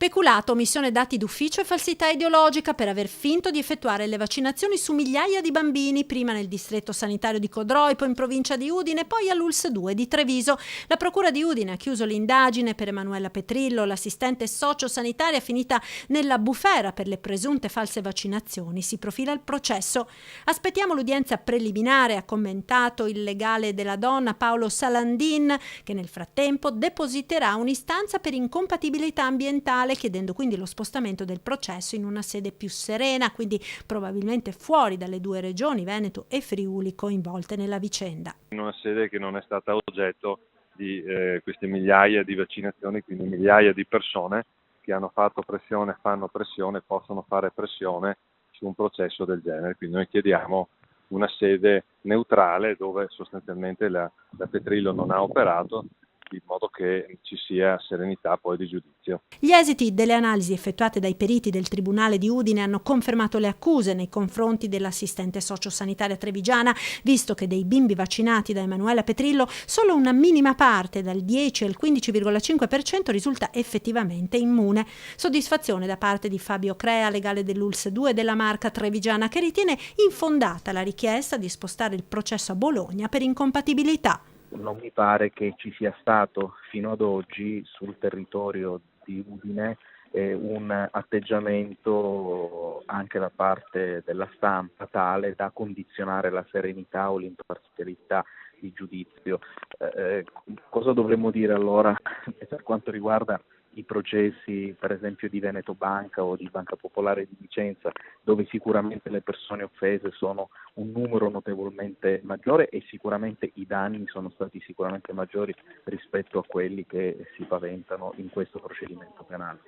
Peculato, omissione dati d'ufficio e falsità ideologica per aver finto di effettuare le vaccinazioni su migliaia di bambini, prima nel distretto sanitario di Codroipo in provincia di Udine, poi all'ULSS 2 di Treviso. La procura di Udine ha chiuso l'indagine per Emanuela Petrillo, l'assistente sociosanitaria finita nella bufera per le presunte false vaccinazioni. Si profila il processo. Aspettiamo l'udienza preliminare, ha commentato il legale della donna Paolo Salandin, che nel frattempo depositerà un'istanza per incompatibilità ambientale, chiedendo quindi lo spostamento del processo in una sede più serena, quindi probabilmente fuori dalle due regioni, Veneto e Friuli, coinvolte nella vicenda. In una sede che non è stata oggetto di queste migliaia di vaccinazioni, quindi migliaia di persone che hanno fatto pressione, fanno pressione, possono fare pressione su un processo del genere. Quindi noi chiediamo una sede neutrale dove sostanzialmente la Petrillo non ha operato, in modo che ci sia serenità poi di giudizio. Gli esiti delle analisi effettuate dai periti del Tribunale di Udine hanno confermato le accuse nei confronti dell'assistente sociosanitaria trevigiana, visto che dei bimbi vaccinati da Emanuela Petrillo solo una minima parte, dal 10 al 15,5%, risulta effettivamente immune. Soddisfazione da parte di Fabio Crea, legale dell'ULSS 2 della Marca trevigiana, che ritiene infondata la richiesta di spostare il processo a Bologna per incompatibilità. Non mi pare che ci sia stato fino ad oggi sul territorio di Udine un atteggiamento anche da parte della stampa tale da condizionare la serenità o l'imparzialità di giudizio. Cosa dovremmo dire allora per quanto riguarda i processi per esempio di Veneto Banca o di Banca Popolare di Vicenza, dove sicuramente le persone offese sono un numero notevolmente maggiore e sicuramente i danni sono stati sicuramente maggiori rispetto a quelli che si paventano in questo procedimento penale.